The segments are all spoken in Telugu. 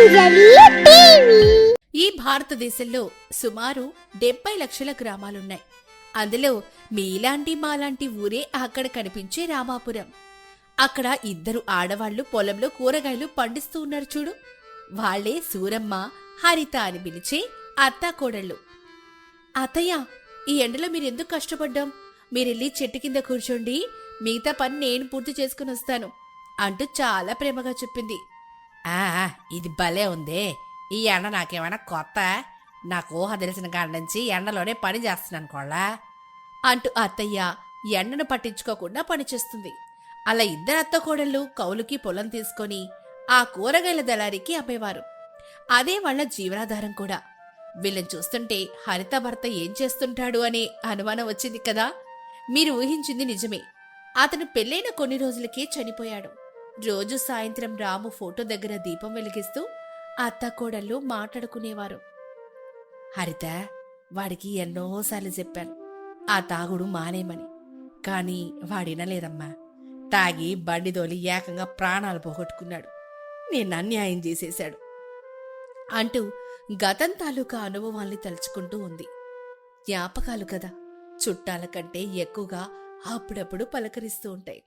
అంజలి టీవీ. ఈ భారతదేశంలో సుమారు 70 లక్షల గ్రామాలున్నాయి. అందులో మీలాంటి మాలాంటి ఊరే అక్కడ కనిపించే రామాపురం. అక్కడ ఇద్దరు ఆడవాళ్లు పొలంలో కూరగాయలు పండిస్తూ ఉన్నారు చూడు. వాళ్లే సూరమ్మ, హరిత అని పిలిచే అత్తాకోడళ్ళు. అత్తయ్య, ఈ ఎండలో మీరెందుకు కష్టపడ్డాం? మీరెళ్ళి చెట్టు కింద కూర్చోండి, మిగతా పని నేను పూర్తి చేసుకుని వస్తాను అంటూ చాలా ప్రేమగా చెప్పింది. ఇది భలే ఉందే, ఈ ఎండ నాకేమైనా కొత్త? నాకు ఊహ తెలిసిన కాడ నుంచి ఎండలోనే పని చేస్తున్నాను కోళ్ళ అంటూ అత్తయ్య ఎండను పట్టించుకోకుండా పనిచేస్తుంది. అలా ఇద్దరు అత్తకోడళ్ళు కౌలుకి పొలం తీసుకొని ఆ కూరగాయల దళారికి అమ్మేవారు. అదే వాళ్ల జీవనాధారం కూడా. వీళ్ళని చూస్తుంటే హరిత భర్త ఏం చేస్తుంటాడు అనే అనుమానం వచ్చింది కదా. మీరు ఊహించింది నిజమే. అతను పెళ్ళైన కొన్ని రోజులకే చనిపోయాడు. రోజు సాయంత్రం రాము ఫోటో దగ్గర దీపం వెలిగిస్తూ అత్తాకోడళ్ళు మాట్లాడుకునేవారు. హరిత, వాడికి ఎన్నోసార్లు చెప్పాను ఆ తాగుడు మానేమని, కాని వాడినలేదమ్మా. తాగి బండిదోలి ఏకంగా ప్రాణాలు పోగొట్టుకున్నాడు. నేను అన్యాయం చేసేశాడు అంటూ గతం తాలూకా అనుభవాల్ని తలుచుకుంటూ ఉంది. జ్ఞాపకాలు కదా, చుట్టాల కంటే ఎక్కువగా అప్పుడప్పుడు పలకరిస్తూ ఉంటాయి.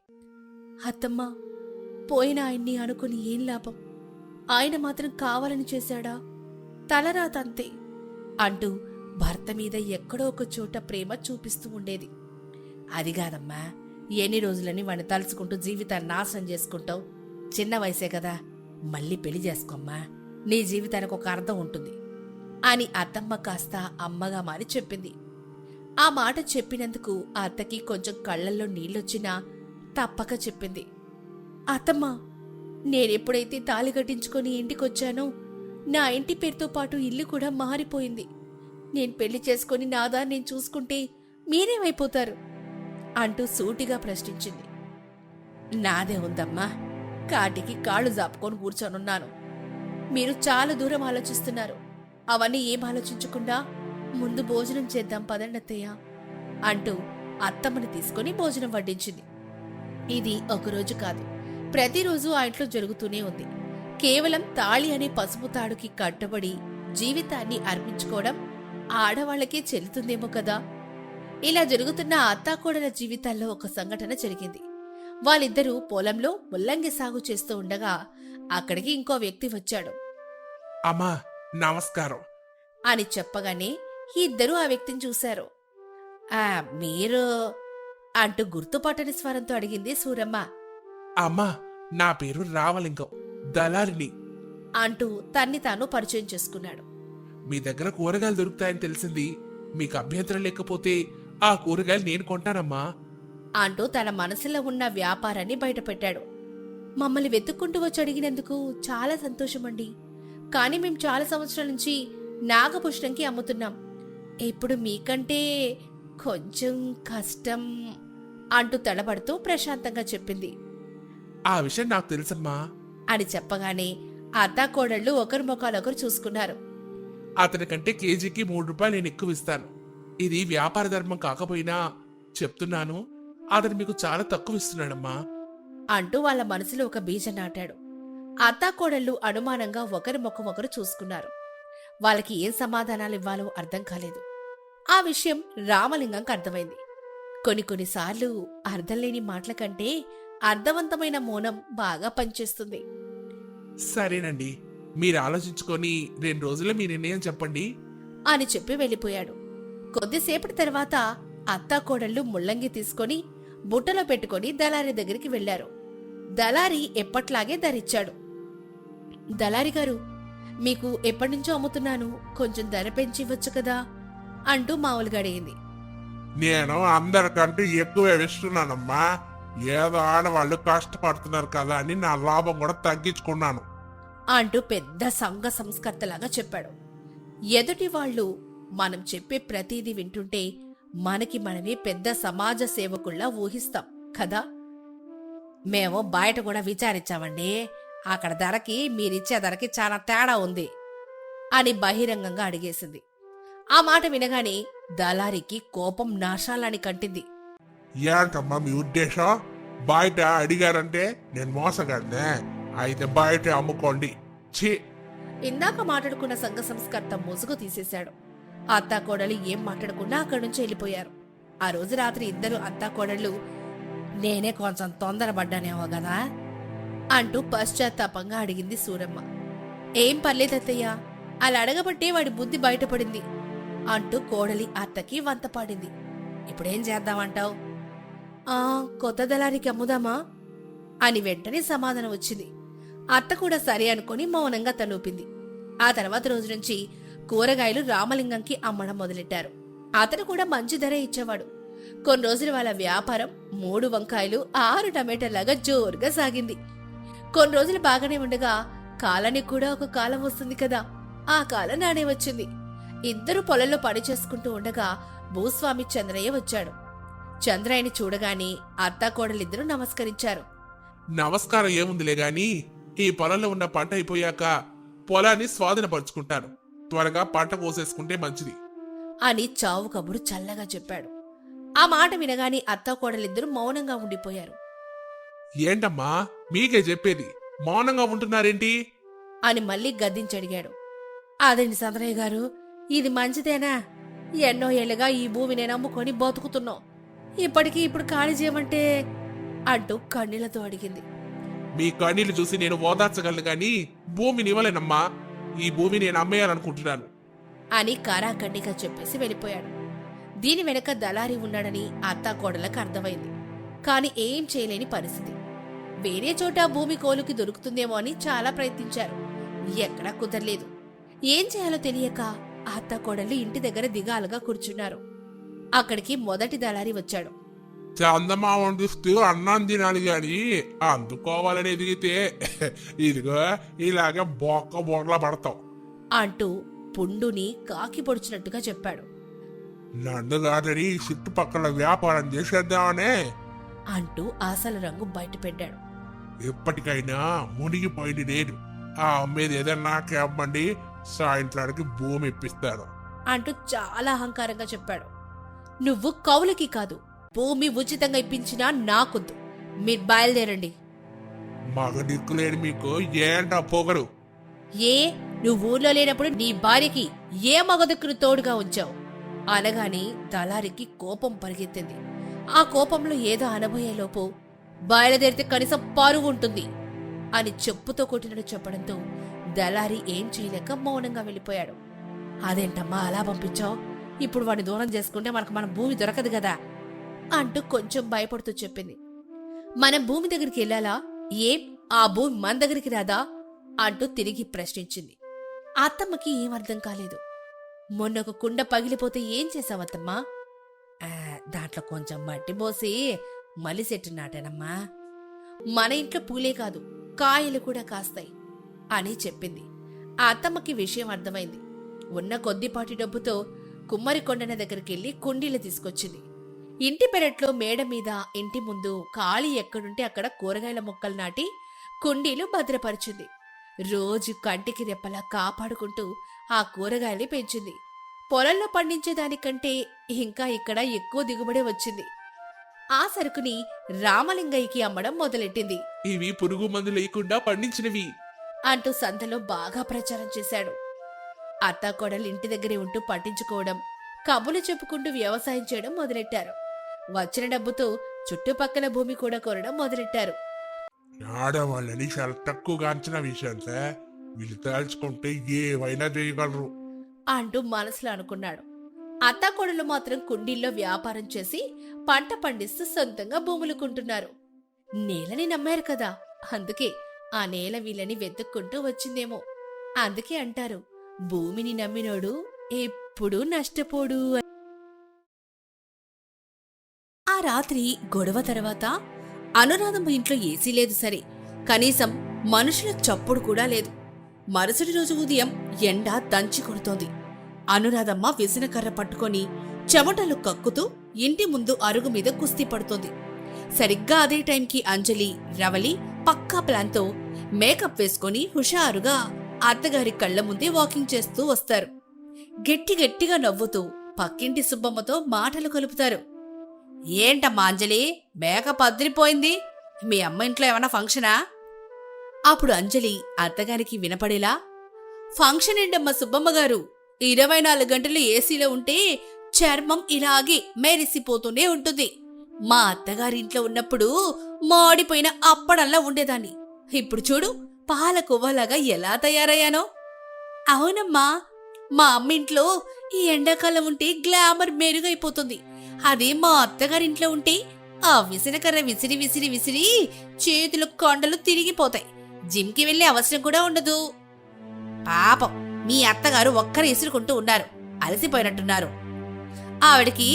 అత్తమ్మా, పోయిన ఆయన్ని అనుకుని ఏం లాభం? ఆయన మాత్రం కావాలని చేశాడా? తలరాతంతే అంటూ భర్త మీద ఎక్కడో ఒక చోట ప్రేమ చూపిస్తూ ఉండేది. అది కాదమ్మా, ఎన్ని రోజులని వాడిని తలుచుకుంటూ జీవితాన్ని నాశనం చేసుకుంటావు? చిన్న వయసే కదా, మళ్ళీ పెళ్లి చేసుకోమ్మా, నీ జీవితానికి ఒక అర్థం ఉంటుంది అని అత్తమ్మ కాస్త అమ్మగా మారి చెప్పింది. ఆ మాట చెప్పినందుకు ఆ అత్తకి కొంచెం కళ్లల్లో నీళ్ళొచ్చినా తప్పక చెప్పింది. అత్తమ్మ, నేనెప్పుడైతే తాళి కట్టించుకొని ఇంటికొచ్చానో నా ఇంటి పేరుతో పాటు ఇల్లు కూడా మారిపోయింది. నేను పెళ్లి చేసుకుని నాదా నేను చూసుకుంటే మీరేమైపోతారు అంటూ సూటిగా ప్రశ్నించింది. నాదే ఉందమ్మా, కాటికి కాళ్ళు జాపుకొని కూర్చొనున్నాను. మీరు చాలా దూరం ఆలోచిస్తున్నారు. అవన్నీ ఏం ఆలోచించకుండా ముందు భోజనం చేద్దాం పదండత్తయ్య అంటూ అత్తమ్మని తీసుకుని భోజనం వడ్డించింది. ఇది ఒకరోజు కాదు, ప్రతిరోజు ఆ ఇంట్లో జరుగుతూనే ఉంది. కేవలం తాళి అనే పసుపు తాడుకి కట్టుబడి జీవితాన్ని అర్పించుకోవడం ఆడవాళ్లకే చెల్లుతుందేమో కదా. ఇలా జరుగుతున్న అత్తాకోడల జీవితాల్లో ఒక సంఘటన జరిగింది. వాళ్ళిద్దరూ పొలంలో ముల్లంగి సాగు చేస్తూ ఉండగా అక్కడికి ఇంకో వ్యక్తి వచ్చాడు. అమ్మా, నమస్కారం అని చెప్పగానే ఇద్దరూ ఆ వ్యక్తిని చూశారు. మీరు అంటూ గుర్తుపట్టని స్వరంతో అడిగింది సూరమ్మ. అమ్మా, నా పేరు రామలింగం, దళారిని అంటూ తన్ని తాను పరిచయం చేసుకున్నాడు. మీ దగ్గర కూరగాయలు దొరుకుతాయని తెలిసింది. మీకు అభ్యంతరం లేకపోతే ఆ కూరగాయలు నేను కొంటానమ్మా అంటూ తన మనసులో ఉన్న వ్యాపారాన్ని బయటపెట్టాడు. మమ్మల్ని వెతుక్కుంటూ వచ్చి అడిగినందుకు చాలా సంతోషమండి. కాని మేం చాలా సంవత్సరాల నుంచి నాగపుష్పంకి అమ్ముతున్నాం. ఇప్పుడు మీకంటే కొంచెం కష్టం అంటూ తడబడుతూ ప్రశాంతంగా చెప్పింది. ఆ విషయం నాకు తెలుసమ్మా అని చెప్పగానే అత్తాకోడళ్ళు ఒకరి ముఖాలొకరు చూసుకున్నారు. అతనికంటే కేజీకి 3 రూపాయలు నేను ఎక్కువ ఇస్తాను. ఇది వ్యాపార ధర్మం కాకపోయినా చెప్తున్నాను, అతను మీకు చాలా తక్కువ ఇస్తున్నాడమ్మా అంటూ వాళ్ళ మనసులో ఒక బీజం నాటాడు. అత్తాకోడళ్ళు అనుమానంగా ఒకరి ముఖం ఒకరు చూసుకున్నారు. వాళ్ళకి ఏం సమాధానాలు ఇవ్వాలో అర్థం కాలేదు. ఆ విషయం రామలింగంకి అర్థమైంది. కొన్నిసార్లు అర్థం లేని మాటల కంటే అర్థవంతమైన మౌనం బాగా పనిచేస్తుంది. సరేనండి, మీరు ఆలోచించుకొని 2 రోజుల్లో మీ నిర్ణయం చెప్పండి అని చెప్పి వెళ్ళిపోయాడు. కొద్దిసేపటి తర్వాత అత్తాకోడళ్ళు ముల్లంగి తీసుకొని బుట్టలో పెట్టుకుని దళారి దగ్గరికి వెళ్లారు. దళారి ఎప్పట్లాగే ధరిచ్చాడు. దళారి గారు, మీకు ఎప్పటినుంచో అమ్ముతున్నాను, కొంచెం ధర పెంచి ఇవ్వచ్చు కదా అంటూ మామూలుగా అడిగింది. నేను అందరికంటే ఎక్కువ ఇస్తున్నానమ్మా. ఏదో ఆడవాళ్ళు కష్టపడుతున్నారు కదా అని నా లాభం కూడా తగ్గించుకున్నాను అంటూ పెద్ద సంఘ సంస్కర్తలాగా చెప్పాడు. ఎదుటి వాళ్ళు మనం చెప్పే ప్రతిదీ వింటుంటే మనకి మనమే పెద్ద సమాజ సేవకుల్లా ఊహిస్తాం కదా. మేము బయట కూడా విచారించామండి, అక్కడ ధరకి మీరిచ్చే ధరకి చాలా తేడా ఉంది అని బహిరంగంగా అడిగేసింది. ఆ మాట వినగానే దళారికి కోపం నాశాలని కంటింది. ఏంటమ్మా మీ ఉద్దేశం? బయట అడిగారంటే నేను మోసగాడినే? అయితే బయట అమ్ముకోండి. ఛీ, ఇందాక మాట్లాడుకున్న సంఘ సంస్కర్త ముసుగు తీసేశాడు. అత్తాకోడలు ఏం మాట్లాడకుండా అక్కడి నుంచి వెళ్ళిపోయారు. ఆ రోజు రాత్రి ఇద్దరు అత్తాకోడళ్ళు నేనే కొంచెం తొందరపడ్డానేమో గదా అంటూ పశ్చాత్తాపంగా అడిగింది సూరమ్మ. ఏం పర్లేదత్తయ్యా, అలా అడగబట్టే వాడి బుద్ధి బయటపడింది అంటూ కోడలి అత్తకి వంతపాడింది. ఇప్పుడేం చేద్దామంటావు? కొత్త దళారికి అమ్ముదామా అని వెంటనే సమాధానం వచ్చింది. అత్త కూడా సరే అనుకుని మౌనంగా తలూపింది. ఆ తర్వాత రోజు నుంచి కూరగాయలు రామలింగంకి అమ్మడం మొదలెట్టారు. అతను కూడా మంచి ధర ఇచ్చేవాడు. కొన్ని రోజులు వాళ్ళ వ్యాపారం 3 వంకాయలు 6 టమాటాలాగా జోరుగా సాగింది. కొన్ని రోజులు బాగానే ఉండగా కాలానికి కూడా ఒక కాలం వస్తుంది కదా, ఆ కాలం నాడే వచ్చింది. ఇద్దరు పొలంలో పని చేసుకుంటూ ఉండగా భూస్వామి చంద్రయ్య వచ్చాడు. చంద్రయ్యని చూడగానే అత్తాకోడలిద్దరూ నమస్కరించారు. నమస్కారం ఏముందిలే గాని ఈ పొలంలో ఉన్న పంట అయిపోయాక పొలాన్ని స్వాధీనపరుచుకుంటాను. త్వరగా పంట కోసేసుకుంటే మంచిది అని చావు కబురు చల్లగా చెప్పాడు. ఆ మాట వినగానే అత్తాకోడలిద్దరూ మౌనంగా ఉండిపోయారు. ఏంటమ్మా మీకే చెప్పేది, మౌనంగా ఉంటున్నారేంటి అని మళ్ళీ గద్దించడిగాడు. అదేంటి చంద్రయ్య గారు, ఇది మంచిదేనా? ఎన్నో ఏళ్లుగా ఈ భూమి నేను అమ్ముకొని బతుకుతున్నాం. ఇప్పటికీ ఇప్పుడు ఖాళీ చేయమంటే అంటూ కన్నీళ్లతో అడిగింది. మీ కన్నీళ్లు చూసి నేను ఓదార్చగలను గాని భూమిని ఇవ్వలేనమ్మా. ఈ భూమి నేను అమ్మేయాలనుకుంటున్నాను అని కారాఖండిగా చెప్పేసి వెళ్ళిపోయాడు. దీని వెనక దళారి ఉన్నాడని అత్తాకోడలకు అర్థమైంది. కాని ఏం చేయలేని పరిస్థితి. వేరే చోట భూమి కోలుకి దొరుకుతుందేమో అని చాలా ప్రయత్నించారు. ఎక్కడా కుదరలేదు. ఏం చేయాలో తెలియక అత్తాకోడళ్ళు ఇంటి దగ్గర దిగాలుగా కూర్చున్నారు. అక్కడికి మొదటి దళారి వచ్చాడు. చందమామ చూస్తూ అన్నం తినాలి గాని అందుకోవాలని ఎదిగితే ఇదిగో ఇలాగే బొక్క బొర్లా పడతాం అంటూ పుండుని కాకి పొడిచినట్టుగా చెప్పాడు. నన్ను కాదని చుట్టుపక్కల వ్యాపారం చేసేద్దామనే అంటూ అసలు రంగు బయటపెట్టాడు. ఎప్పటికైనా మునిగిపోయింది నేను. ఆ అమ్మేది ఏదన్నా అమ్మండి, సాయంత్రానికి భూమి ఇప్పిస్తాను అంటూ చాలా అహంకారంగా చెప్పాడు. నువ్వు కౌలుకి కాదు, భూమి ఉచితంగా ఇప్పించినా నాకొద్దు. మీరు బయలుదేరండి. మగ దిక్కులేని మీకు ఏంటా పొగరు? ఏ నువ్వు ఊర్లో లేనప్పుడు నీ భార్యకి ఏ మగదిక్కును తోడుగా ఉంచావు అనగానే దళారికి కోపం పరిగెత్తింది. ఆ కోపంలో ఏదో అనబోయేలోపు బయలుదేరితే కనీసం పరువు ఉంటుంది అని చెప్పుతో కొట్టినట్టు చెప్పడంతో దళారి ఏం చేయలేక మౌనంగా వెళ్ళిపోయాడు. అదేంటమ్మా అలా పంపించావు? ఇప్పుడు వాడిని దూరం చేసుకుంటే మనకు మన భూమి దొరకదు కదా అంటూ కొంచెం భయపడుతూ చెప్పింది. మనం భూమి దగ్గరికి వెళ్ళాలా? ఏం ఆ భూమి మన దగ్గరికి రాదా అంటూ తిరిగి ప్రశ్నించింది. అత్తమ్మకి ఏం అర్థం కాలేదు. మొన్న ఒక కుండ పగిలిపోతే ఏం చేసావత్తమ్మా? దాంట్లో కొంచెం మట్టి పోసి మలి చెట్టు నాటానమ్మా. మన ఇంట్లో పూలే కాదు కాయలు కూడా కాస్తాయి అని చెప్పింది. ఆ అత్తమ్మకి విషయం అర్థమైంది. ఉన్న కొద్దిపాటి డబ్బుతో కుమ్మరి కొండన దగ్గరికెళ్లి కుండీలు తీసుకొచ్చింది. ఇంటి పెరట్లో మేడ మీద ఇంటి ముందు ఖాళీ ఎక్కడుంటే అక్కడ కూరగాయల మొక్కలు నాటి కుండీలు భద్రపరిచింది. రోజు కంటికి రెప్పలా కాపాడుకుంటూ ఆ కూరగాయల్ని పెంచింది. పొలంలో పండించేదానికంటే ఇంకా ఇక్కడ ఎక్కువ దిగుబడి వచ్చింది. ఆ సరుకుని రామలింగయ్యకి అమ్మడం మొదలెట్టింది. ఇవి పురుగు మందు లేకుండా పండించినవి అంటూ సంతలో బాగా ప్రచారం చేశాడు. అత్తాకోడలు ఇంటి దగ్గరే ఉంటూ పట్టించుకోవడం, కబులు చెప్పుకుంటూ వ్యవసాయం చేయడం మొదలెట్టారు. వచ్చిన డబ్బుతో చుట్టుపక్కల భూమి కూడా కొనడం మొదలెట్టారు. ఆడవాళ్ళని చాలా తక్కువగా అంచనా విషయం సార్, వీళ్ళు తలుచుకుంటే ఏవైనా చేయగలరు అంటూ మనసులో అనుకున్నాడు. అత్తాకోడలు మాత్రం కుండీల్లో వ్యాపారం చేసి పంట పండిస్తూ సొంతంగా భూములు కొంటున్నారు. నేలని నమ్మారు కదా, అందుకే ఆ నేల వీళ్ళని వెతుక్కుంటూ వచ్చిందేమో. అందుకే అంటారు, భూమిని నమ్మినోడు ఎప్పుడూ నష్టపోడు. ఆ రాత్రి గొడవ తర్వాత అనురాధమ్మ ఇంట్లో ఏసీ లేదు సరే, కనీసం మనుషుల చప్పుడు కూడా లేదు. మరుసటి రోజు ఉదయం ఎండ దంచి కొడుతోంది. అనురాధమ్మ విసనకర్ర పట్టుకొని చెమటలు కక్కుతూ ఇంటి ముందు అరుగు మీద కుస్తీ పడుతోంది. సరిగ్గా అదే టైంకి అంజలి, రవలి పక్కా ప్లాన్తో మేకప్ వేసుకొని హుషారుగా అత్తగారి కళ్ల ముందే వాకింగ్ చేస్తూ వస్తారు. గట్టిగా నవ్వుతూ పక్కింటి సుబ్బమ్మతో మాటలు కలుపుతారు. ఏంటమ్మా అంజలి, మేకప్ అదిరిపోయింది, మీ అమ్మ ఇంట్లో ఏమన్నా ఫంక్షనా? అప్పుడు అంజలి అత్తగారికి వినపడేలా, ఫంక్షన్ ఏంటమ్మా సుబ్బమ్మ గారు? 24 గంటలు ఏసీలో ఉంటే చర్మం ఇలాగే మెరిసిపోతూనే ఉంటుంది. మా అత్తగారింట్లో ఉన్నప్పుడు మాడిపోయిన అప్పడంలా ఉండేదాన్ని. ఇప్పుడు చూడు పాలకోవలాగా ఎలా తయారయ్యానో. అవునమ్మా, మా అమ్మింట్లో ఈ ఎండాకాలం ఉంటే గ్లామర్ మెరుగైపోతుంది. అదే మా అత్తగారింట్లో ఉంటే ఆ విసనకర్ర విసిరి విసిరి విసిరి చేతులు కొండలు తిరిగిపోతాయి. జిమ్కి వెళ్లే అవసరం కూడా ఉండదు. పాపం మీ అత్తగారు ఒక్కరు ఇసురుకుంటూ ఉన్నారు, అలసిపోయినట్టున్నారు. ఆవిడకి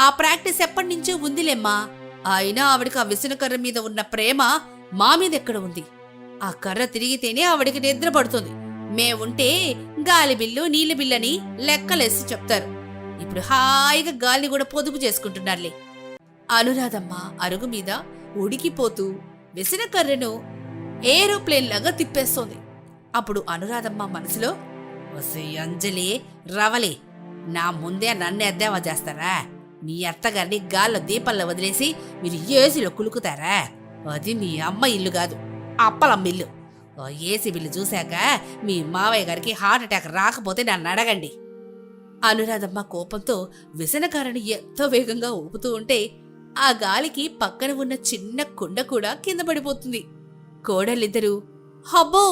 ఆ ప్రాక్టీస్ ఎప్పటి నుంచో ఉందిలేమ్మా. అయినా ఆవిడకి ఆ విసనకర్ర మీద ఉన్న ప్రేమ మా మీద ఎక్కడ ఉంది? ఆ కర్ర తిరిగితేనే ఆవిడకి నిద్ర పడుతుంది. మేముంటే గాలి బిల్లు నీళ్ల బిల్లని లెక్కలేసి చెప్తారు. ఇప్పుడు హాయిగా గాలిని కూడా పొదుపు చేసుకుంటున్నారులే. అనురాధమ్మ అరుగు మీద ఉడికిపోతూ విసనకర్రను ఏరోప్లేన్ లాగా తిప్పేస్తోంది. అప్పుడు అనురాధమ్మ మనసులో, వసే అంజలి రవలి, నా ముందే నన్ను ఎద్దేవా చేస్తారా? మీ అత్తగారిని గాల్లో దీపంలో వదిలేసి మీరు ఏసీలో కులుకుతారా? అది మీ అమ్మ ఇల్లు కాదు, అప్పలమ్మ ఇల్లు. ఏసీ బిల్లు చూశాక మీ మావయ్య గారికి హార్ట్ అటాక్ రాకపోతే నన్ను అడగండి. అనురాధమ్మ కోపంతో విసనకర్రను ఎంతో వేగంగా ఊపుతూ ఉంటే ఆ గాలికి పక్కన ఉన్న చిన్న కుండ కూడా కింద పడిపోతుంది. కోడలిద్దరూ, హబ్బో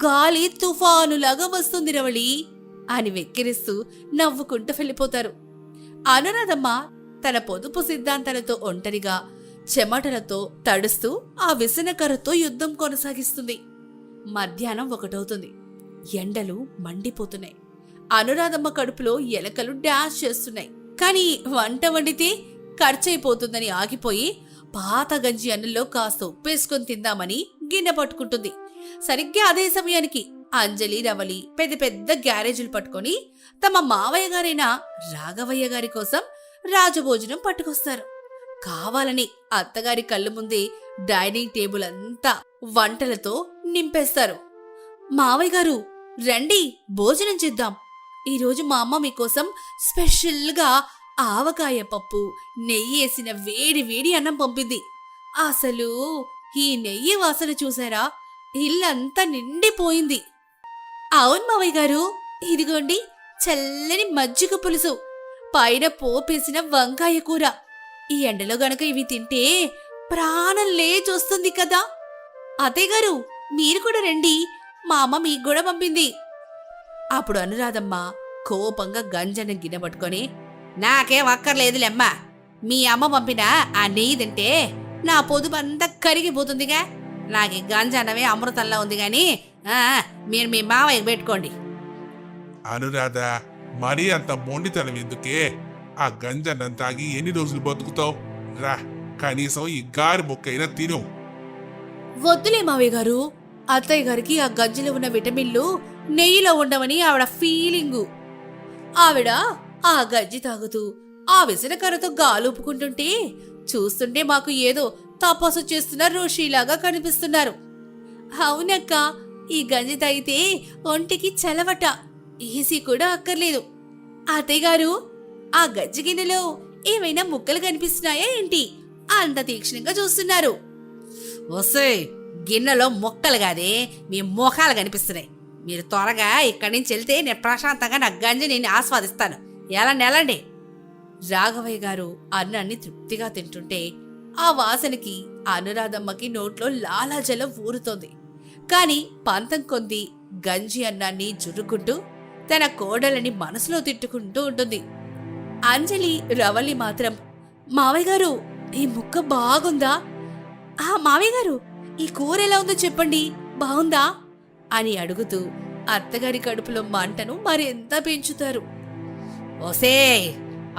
గాలి తుఫానులాగా వస్తుంది రవళి అని వెక్కిరిస్తూ నవ్వుకుంటూ వెళ్ళిపోతారు. అనురాధమ్మ తన పొదుపు సిద్ధాంతాలతో ఒంటరిగా చెమటలతో తడుస్తూ ఆ విసనకర్రతో యుద్ధం కొనసాగిస్తుంది. మధ్యాహ్నం 1 అవుతుంది. ఎండలు మండిపోతున్నాయి. అనురాధమ్మ కడుపులో ఎలకలు డాష్ చేస్తున్నాయి. కాని వంట వండితే ఖర్చయిపోతుందని ఆగిపోయి పాత గంజి అన్నంలో కాస్త ఉప్పేసుకొని తిందామని గిన్నె పట్టుకుంటుంది. సరిగ్గా అదే సమయానికి అంజలి రవలి పెద్ద పెద్ద గ్యారేజీలు పట్టుకొని తమ మావయ్య గారైన రాఘవయ్య గారి కోసం రాజభోజనం పట్టుకొస్తారు. కావాలని అత్తగారి కళ్ళు ముందే డైనింగ్ టేబుల్ అంతా వంటలతో నింపేస్తారు. మావయ్య గారు రండి, భోజనం చేద్దాం. ఈరోజు మా అమ్మ మీకోసం స్పెషల్గా ఆవకాయ పప్పు, నెయ్యి వేసిన వేడి వేడి అన్నం పంపింది. అసలు ఈ నెయ్యి వాసన చూసారా? ఇల్లంతా నిండిపోయింది. అవును మావయ్య గారు, ఇదిగోండి చల్లని మజ్జిగ పులుసు, పైన పోపేసిన వంకాయ కూర. ఈ ఎండలో గనక ఇవి తింటే ప్రాణం లేచొస్తుంది కదా. అత్తయ్య గారు మీరు కూడా రండి, మా అమ్మ మీకు కూడా పంపింది. అప్పుడు అనురాధమ్మ కోపంగా గంజన గిన్నె పట్టుకొని, నాకేం అక్కర్లేదులేమ్మా, మీ అమ్మ పంపిన ఆ నెయ్యి తింటే నా పొదుపంతా కరిగిపోతుందిగా. నాకు గంజన్నమే అమృతంలా ఉంది గాని మీరు మీ మావయ్యకి పెట్టుకోండి. అనురాధ, మరీ అంత మొండితనం ఎందుకే? ఆ గంజన్నం తాగి ఎన్ని రోజులు బతుకుతావు? రా, కనీసం ఈ గారి ముక్కైనా తిను. వద్దులే మావయ్య గారు, అత్తయ్య గారికి ఆ గంజిలో ఉన్న విటమిన్లు నెయ్యిలో ఉండవని ఆవిడ ఫీలింగు. ఆవిడ ఆ గంజి తాగుతూ ఆ విసనకర్రతో గాలుపుకుంటుంటే చూస్తుంటే మాకు ఏదో తపస్సు చేస్తున్న ఋషిలాగా కనిపిస్తున్నారు. అవునక్క, ఈ గంజి తాగితే ఒంటికి చలవట, ఏసీ కూడా అక్కర్లేదు. అత్తయ్య గారు ఆ గంజి గిన్నెలో ఏమైనా ముక్కలు కనిపిస్తున్నాయా ఏంటి? అంత తీక్షణంగా చూస్తున్నారు. వస్తే గిన్నెలో ముక్కలు కాదే, మీ ముఖాలు కనిపిస్తున్నాయి. మీరు త్వరగా ఇక్కడి నుంచి వెళ్తే నేను ప్రశాంతంగా నా గంజి నేను ఆస్వాదిస్తాను. ఎలా నెలండి. రాఘవయ్య గారు అన్నాన్ని తృప్తిగా తింటుంటే ఆ వాసనకి అనురాధమ్మకి నోట్లో లాలాజలం ఊరుతోంది. కాని పంతం కొంది గంజి అన్నాన్ని జుర్రుకుంటూ తన కోడలని మనసులో తిట్టుకుంటూ ఉంటుంది. అంజలి రవలి మాత్రం, మావయ్య గారు ఈ ముక్క బాగుందా? మావయ్య గారు ఈ కూర ఎలా ఉందో చెప్పండి, బాగుందా అని అడుగుతూ అత్తగారి కడుపులో మంటను మరింత పెంచుతారు. ఓసే,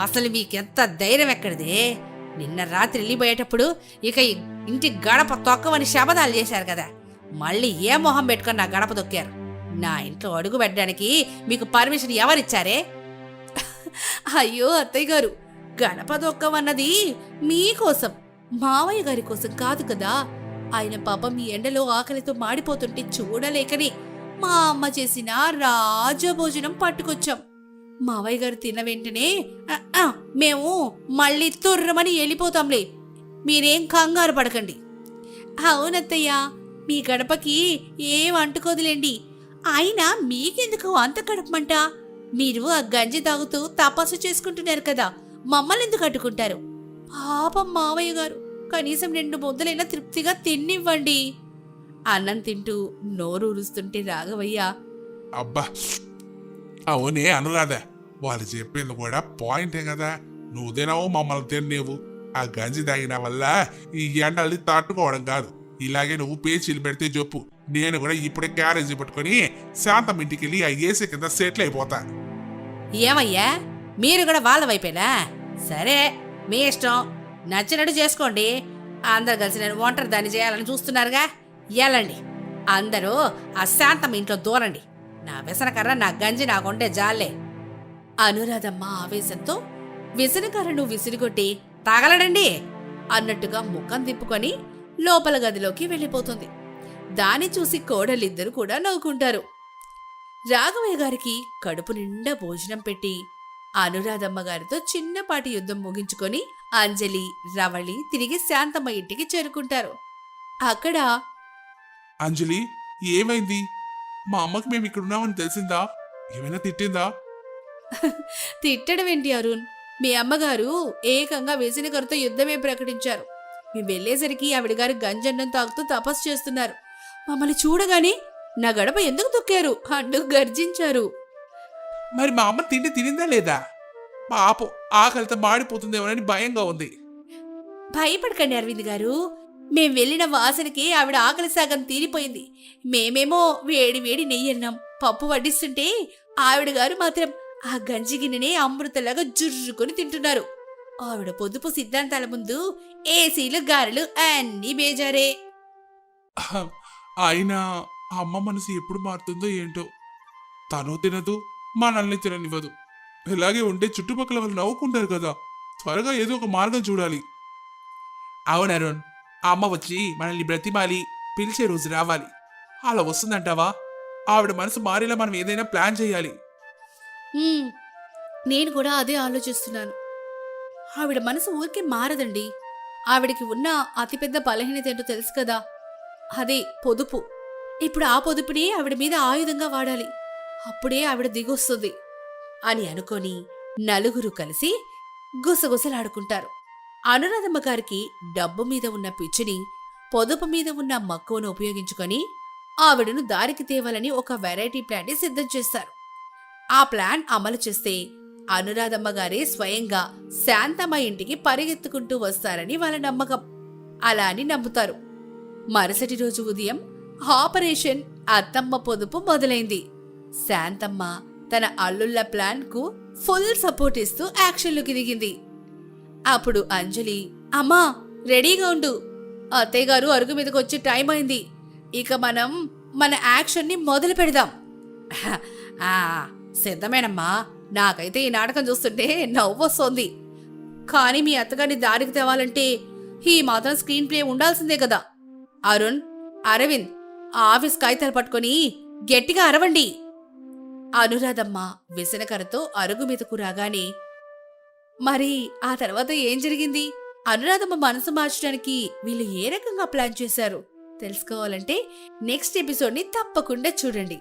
అసలు మీకెంత ధైర్యం ఎక్కడిదే? నిన్న రాత్రి వెళ్ళిపోయేటప్పుడు ఇక ఇంటి గడప తొక్కవని శబదాలు చేశారు కదా, మళ్ళీ ఏ మొహం పెట్టుకొని నా గడప తొక్కారు? నా ఇంట్లో అడుగు పెట్టడానికి మీకు పర్మిషన్ ఎవరిచ్చారే? అయ్యో అత్తయ్య గారు, గడప తొక్కవన్నది మీకోసం, మావయ్య గారి కోసం కాదు కదా. ఆయన పాపం మీ ఎండలో ఆకలితో మాడిపోతుంటే చూడలేకని మా అమ్మ చేసిన రాజభోజనం పట్టుకొచ్చాం. మావయ్య గారు తిన్న వెంటనే మేము మళ్ళీ తుర్రమని వెళ్ళిపోతాంలే, మీరేం కంగారు పడకండి. అవునత్తయ్య, మీ గడపకి ఏం అంటుకోదులేండి, అయినా మీకెందుకు అంత కడుపుమంట? మీరు ఆ గంజి తాగుతూ తపస్సు చేసుకుంటున్నారు కదా, మమ్మల్ని ఎందుకు అడ్డుకుంటారు? పాపం మావయ్య గారు, కనీసం 2 ముద్దలైనా తృప్తిగా తిన్నివ్వండి. అన్నం తింటూ నోరు ఊరుస్తుంటే రాఘవయ్య, అబ్బా అవునే అనురాధ, వాళ్ళు చెప్పింది కూడా పాయింటే కదా. నువ్వు తినవు, మమ్మల్ని తినేవు. ఆ గంజి తాగిన వల్ల ఈ ఎండల్ని తట్టుకోవడం కాదు. ఇలాగే నువ్వు పేచీలు పెడితే చెప్పు, నేను కూడా ఇప్పుడే క్యారేజీ పట్టుకొని శాంతం ఇంటికి వెళ్ళి ఆ ఏసీ కింద సెటిల్ అయిపోతా. ఏమయ్యా, మీరు కూడా వాళ్ళ వైపేనా? సరే, మీ ఇష్టం, నచ్చినట్టు చేసుకోండి. అందరు కలిసి నేను ఒంటరి దాన్ని చేయాలని చూస్తున్నారుగా, వెళ్ళండి. అందరూ ఆ శాంతం ఇంట్లో దూరండి. నా వ్యసనకర్ర, నా గంజి నాకుంటే జాలే. అనురాధమ్మ ఆవేశంతో విసనకర్రను విసిరిగొట్టి తగలడండి అన్నట్టుగా ముఖం తిప్పుకొని లోపల గదిలోకి వెళ్ళిపోతుంది. దాన్ని చూసి కోడలిద్దరూ కూడా నవ్వుకుంటారు. రాఘవయ్య గారికి కడుపు నిండా భోజనం పెట్టి అనురాధమ్మ గారితో చిన్నపాటి యుద్ధం ముగించుకొని అంజలి, రవళి తిరిగి శాంతమ్మ ఇంటికి చేరుకుంటారు. అక్కడ అంజలి, ఏమైంది? మా అమ్మకి మేము ఇక్కడున్నామని తెలిసిందా? ఏమైనా తిట్టిందా? తిట్టడం ఏంటి అరుణ్, మీ అమ్మగారు ఏకంగా విసనకర్రతో యుద్ధమే ప్రకటించారు. మేము వెళ్లేసరికి ఆవిడగారు గంజన్నం తాగుతూ తపస్సు చేస్తున్నారు. మమ్మల్ని చూడగానే నా గడప ఎందుకు తొక్కారు అంటూ గర్జించారు. మరి మా అమ్మ తిండి తినిందా లేదా? పాపం ఆకలితో మాడిపోతుందేమోనని భయంగా ఉంది. భయపడకండి అరవింద్ గారు, మేం వెళ్ళిన వాసనకి ఆవిడ ఆకలి సగం తీరిపోయింది. మేమేమో వేడి వేడి నెయ్యన్నాం, పప్పు వడ్డిస్తుంటే ఆవిడ గారు మాత్రం ఆ గంజి గిన్నెనే అమృతలాగా జుర్రుకొని తింటున్నారు. ఆవిడ పొదుపు సిద్ధాంతాల ముందు ఏసీలు, గారెలు అన్నీ బేజారే. అయినా అమ్మ మనసు ఎప్పుడు మారుతుందో ఏంటో. తను తినదు, మనల్ని తిననివ్వదు. ఇలాగే ఉంటే చుట్టుపక్కల వాళ్ళు నవ్వుకుంటారు కదా. త్వరగా ఏదో ఒక మార్గం చూడాలి. అవును అరుణ్, ఆ అమ్మ వచ్చి మనల్ని బ్రతిమాలి పిలిచే రోజు రావాలి. అలా వస్తుందంటావా? ఆవిడ మనసు మారేలా మనం ఏదైనా ప్లాన్ చేయాలి. నేను కూడా అదే ఆలోచిస్తున్నాను. ఆవిడ మనసు ఊరికే మారదండి. ఆవిడికి ఉన్న అతిపెద్ద బలహీనత ఏంటో తెలుసు కదా, అదే పొదుపు. ఇప్పుడు ఆ పొదుపుని ఆవిడ మీద ఆయుధంగా వాడాలి. అప్పుడే ఆవిడ దిగొస్తుంది అని అనుకొని నలుగురు కలిసి గుసగుసలాడుకుంటారు. అనురాధమ్మ గారికి డబ్బు మీద ఉన్న పిచ్చిని, పొదుపు మీద ఉన్న మక్కువను ఉపయోగించుకొని ఆవిడను దారికి తేవాలని ఒక వెరైటీ ప్లాన్ని సిద్ధం చేస్తారు. ఆ ప్లాన్ అమలు చేస్తే అనురాధమ్మ గారే స్వయంగా శాంతమ్మ ఇంటికి పరిగెత్తుకుంటూ వస్తారని వాళ్ళ నమ్మకం. అలా అని నమ్ముతారు. మరుసటి రోజు ఉదయం ఆపరేషన్ అత్తమ్మ పొదుపు మొదలైంది. శాంతమ్మ తన అల్లుళ్ళ ప్లాన్ కు ఫుల్ సపోర్ట్ ఇస్తూ యాక్షన్లోకి దిగింది. అప్పుడు అంజలి, అమ్మా రెడీగా ఉండు, అత్తయ్య గారు అరుగు మీదకి వచ్చే టైం అయింది. ఇక మనం మన యాక్షన్ ని మొదలు పెడదాం. సిద్ధమేనమ్మా, నాకైతే ఈ నాటకం చూస్తుంటే నవ్వొస్తోంది. కానీ మీ అత్తగారిని దారికి తేవాలంటే ఈ మాత్రం స్క్రీన్ ప్లే ఉండాల్సిందే కదా. అరుణ్, అరవింద్, ఆఫీస్ కాగితాలు పట్టుకొని గట్టిగా అరవండి. అనురాధమ్మ విసనకరతో అరుగు మీదకు రాగానే మరి ఆ తర్వాత ఏం జరిగింది? అనురాధమ్మ మనసు మార్చడానికి వీళ్ళు ఏ రకంగా ప్లాన్ చేశారు తెలుసుకోవాలంటే నెక్స్ట్ ఎపిసోడ్ని తప్పకుండా చూడండి.